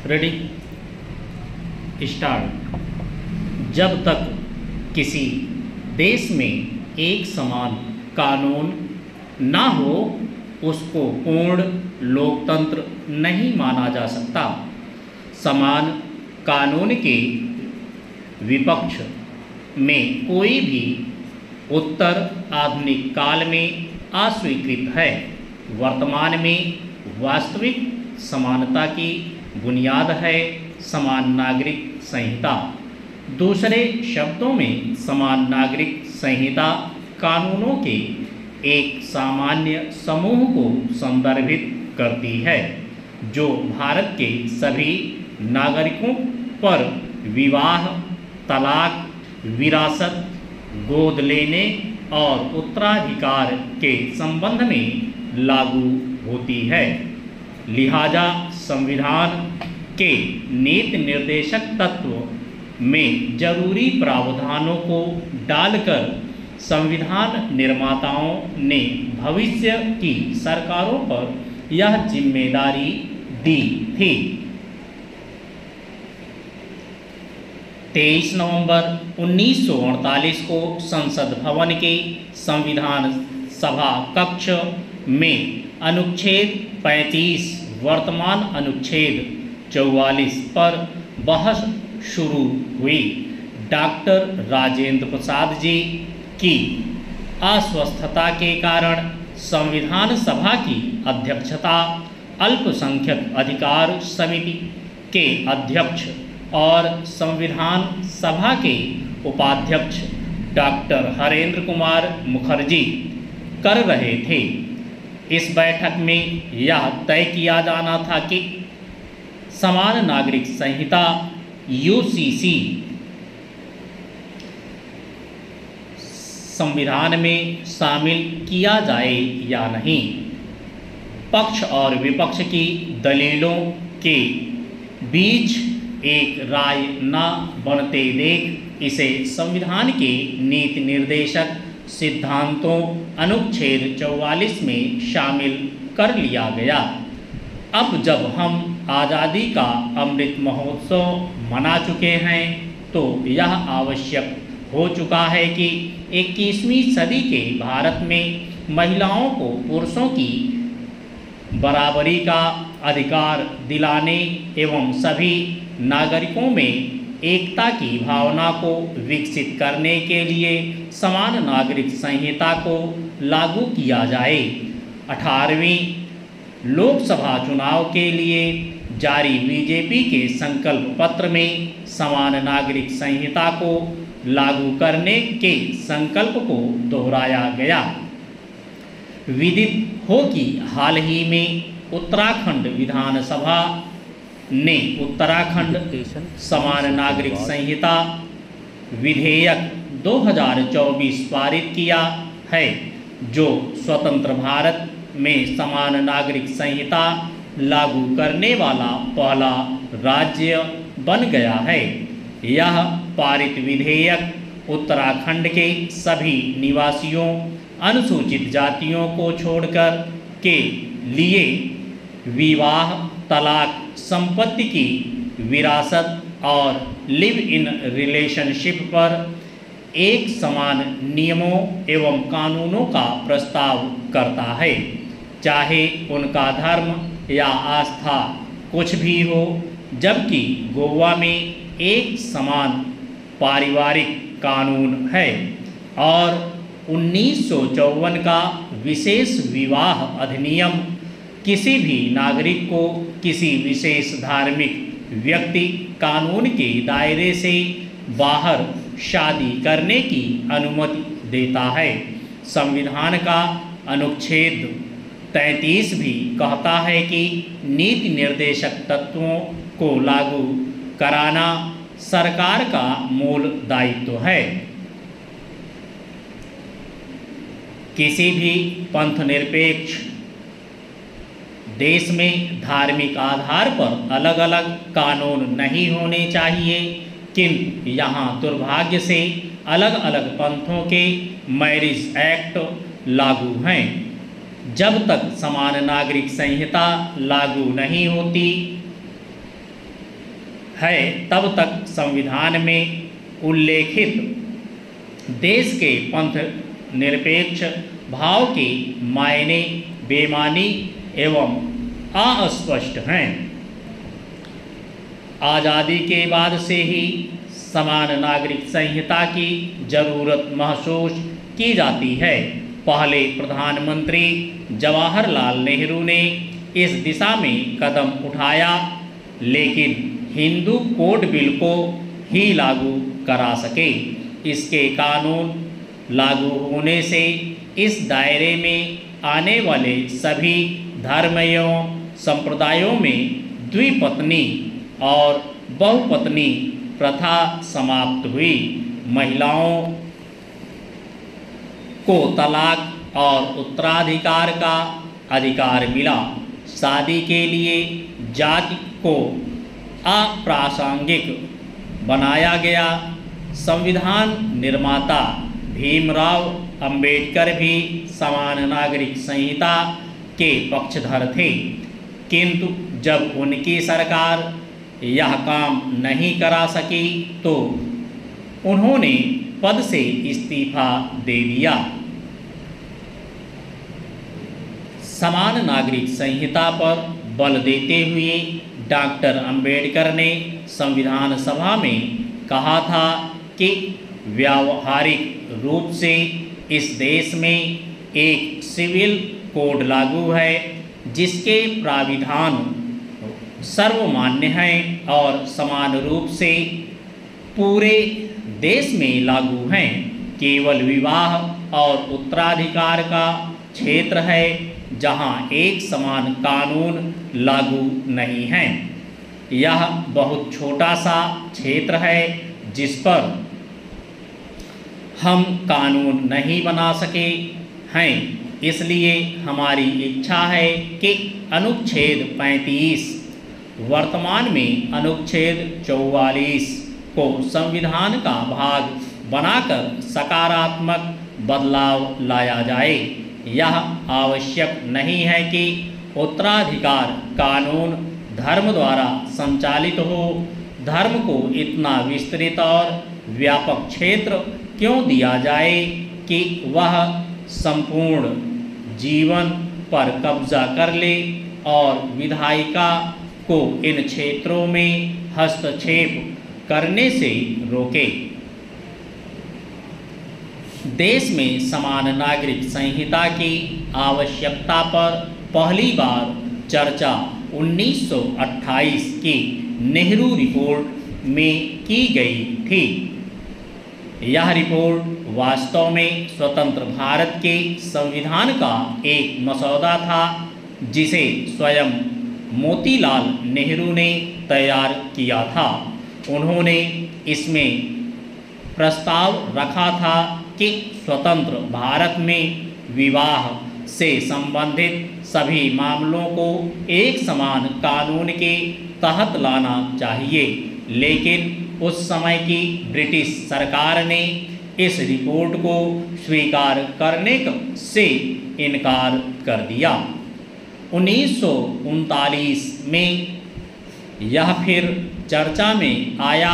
Ready start. जब तक किसी देश में एक समान कानून ना हो उसको पूर्ण लोकतंत्र नहीं माना जा सकता। समान कानून के विपक्ष में कोई भी उत्तर आधुनिक काल में अस्वीकृत है। वर्तमान में वास्तविक समानता की बुनियाद है समान नागरिक संहिता। दूसरे शब्दों में समान नागरिक संहिता कानूनों के एक सामान्य समूह को संदर्भित करती है जो भारत के सभी नागरिकों पर विवाह, तलाक, विरासत, गोद लेने और उत्तराधिकार के संबंध में लागू होती है। लिहाजा संविधान के नीति निर्देशक तत्व में जरूरी प्रावधानों को डालकर संविधान निर्माताओं ने भविष्य की सरकारों पर यह जिम्मेदारी दी थी। 23 नवंबर 1948 को संसद भवन के संविधान सभा कक्ष में अनुच्छेद 35 वर्तमान अनुच्छेद 44 पर बहस शुरू हुई। डॉक्टर राजेंद्र प्रसाद जी की अस्वस्थता के कारण संविधान सभा की अध्यक्षता अल्पसंख्यक अधिकार समिति के अध्यक्ष और संविधान सभा के उपाध्यक्ष डॉक्टर हरेंद्र कुमार मुखर्जी कर रहे थे। इस बैठक में यह तय किया जाना था कि समान नागरिक संहिता यूसीसी संविधान में शामिल किया जाए या नहीं। पक्ष और विपक्ष की दलीलों के बीच एक राय न बनते देख इसे संविधान के नीति निर्देशक सिद्धांतों अनुच्छेद 44 में शामिल कर लिया गया। अब जब हम आज़ादी का अमृत महोत्सव मना चुके हैं तो यह आवश्यक हो चुका है कि 21वीं सदी के भारत में महिलाओं को पुरुषों की बराबरी का अधिकार दिलाने एवं सभी नागरिकों में एकता की भावना को विकसित करने के लिए समान नागरिक संहिता को लागू किया जाए। 18वीं लोकसभा चुनाव के लिए जारी बीजेपी के संकल्प पत्र में समान नागरिक संहिता को लागू करने के संकल्प को दोहराया गया। विदित हो कि हाल ही में उत्तराखंड विधानसभा ने उत्तराखंड समान नागरिक संहिता विधेयक 2024 पारित किया है जो स्वतंत्र भारत में समान नागरिक संहिता लागू करने वाला पहला राज्य बन गया है। यह पारित विधेयक उत्तराखंड के सभी निवासियों, अनुसूचित जातियों को छोड़कर के लिए विवाह, तलाक, संपत्ति की विरासत और लिव इन रिलेशनशिप पर एक समान नियमों एवं कानूनों का प्रस्ताव करता है, चाहे उनका धर्म या आस्था कुछ भी हो। जबकि गोवा में एक समान पारिवारिक कानून है और 1954 का विशेष विवाह अधिनियम किसी भी नागरिक को किसी विशेष धार्मिक व्यक्ति कानून के दायरे से बाहर शादी करने की अनुमति देता है। संविधान का अनुच्छेद 33 भी कहता है कि नीति निर्देशक तत्वों को लागू कराना सरकार का मूल दायित्व है। किसी भी पंथनिरपेक्ष देश में धार्मिक आधार पर अलग अलग कानून नहीं होने चाहिए, किंतु यहाँ दुर्भाग्य से अलग अलग पंथों के मैरिज एक्ट लागू हैं। जब तक समान नागरिक संहिता लागू नहीं होती है तब तक संविधान में उल्लेखित देश के पंथ निरपेक्ष भाव के मायने बेमानी एवं अस्पष्ट हैं। आज़ादी के बाद से ही समान नागरिक संहिता की जरूरत महसूस की जाती है। पहले प्रधानमंत्री जवाहरलाल नेहरू ने इस दिशा में कदम उठाया, लेकिन हिंदू कोड बिल को ही लागू करा सके। इसके कानून लागू होने से इस दायरे में आने वाले सभी धर्म एवं संप्रदायों में द्विपत्नी और बहुपत्नी प्रथा समाप्त हुई। महिलाओं को तलाक और उत्तराधिकार का अधिकार मिला। शादी के लिए जाति को अप्रासंगिक बनाया गया। संविधान निर्माता भीमराव अंबेडकर भी समान नागरिक संहिता के पक्षधर थे, किंतु जब उनकी सरकार यह काम नहीं करा सकी तो उन्होंने पद से इस्तीफा दे दिया। समान नागरिक संहिता पर बल देते हुए डॉक्टर अंबेडकर ने संविधान सभा में कहा था कि व्यावहारिक रूप से इस देश में एक सिविल कोड लागू है जिसके प्राविधान सर्वमान्य हैं और समान रूप से पूरे देश में लागू हैं। केवल विवाह और उत्तराधिकार का क्षेत्र है जहां एक समान कानून लागू नहीं है। यह बहुत छोटा सा क्षेत्र है जिस पर हम कानून नहीं बना सके हैं। इसलिए हमारी इच्छा है कि अनुच्छेद 35 वर्तमान में अनुच्छेद 44 को संविधान का भाग बनाकर सकारात्मक बदलाव लाया जाए। यह आवश्यक नहीं है कि उत्तराधिकार कानून धर्म द्वारा संचालित हो। धर्म को इतना विस्तृत और व्यापक क्षेत्र क्यों दिया जाए कि वह संपूर्ण जीवन पर कब्जा कर ले और विधायिका को इन क्षेत्रों में हस्तक्षेप करने से रोके। देश में समान नागरिक संहिता की आवश्यकता पर पहली बार चर्चा 1928 की नेहरू रिपोर्ट में की गई थी। यह रिपोर्ट वास्तव में स्वतंत्र भारत के संविधान का एक मसौदा था जिसे स्वयं मोतीलाल नेहरू ने तैयार किया था। उन्होंने इसमें प्रस्ताव रखा था कि स्वतंत्र भारत में विवाह से संबंधित सभी मामलों को एक समान कानून के तहत लाना चाहिए, लेकिन उस समय की ब्रिटिश सरकार ने इस रिपोर्ट को स्वीकार करने से इनकार कर दिया। 1939 में यह फिर चर्चा में आया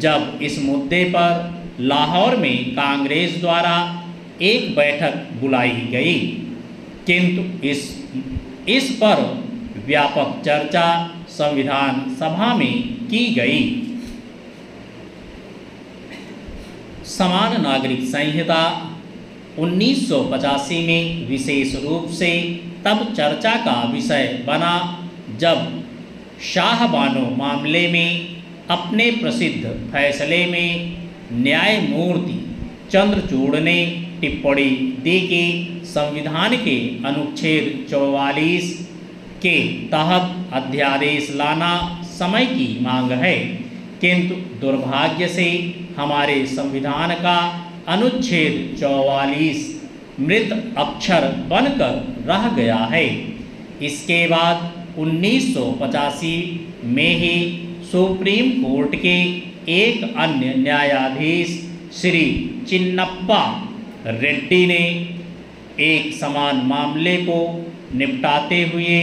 जब इस मुद्दे पर लाहौर में कांग्रेस द्वारा एक बैठक बुलाई गई, किंतु इस पर व्यापक चर्चा संविधान सभा में की गई। समान नागरिक संहिता 1985 में विशेष रूप से तब चर्चा का विषय बना जब शाहबानो मामले में अपने प्रसिद्ध फैसले में न्यायमूर्ति चंद्रचूड़ ने टिप्पणी दी कि संविधान के अनुच्छेद 44 के तहत अध्यादेश लाना समय की मांग है, किंतु दुर्भाग्य से हमारे संविधान का अनुच्छेद 44 मृत अक्षर बनकर रह गया है। इसके बाद 1985 में ही सुप्रीम कोर्ट के एक अन्य न्यायाधीश श्री चिन्नप्पा रेड्डी ने एक समान मामले को निपटाते हुए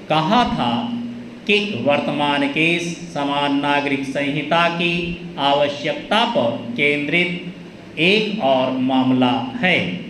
कहा था कि वर्तमान केस समान नागरिक संहिता की आवश्यकता पर केंद्रित एक और मामला है।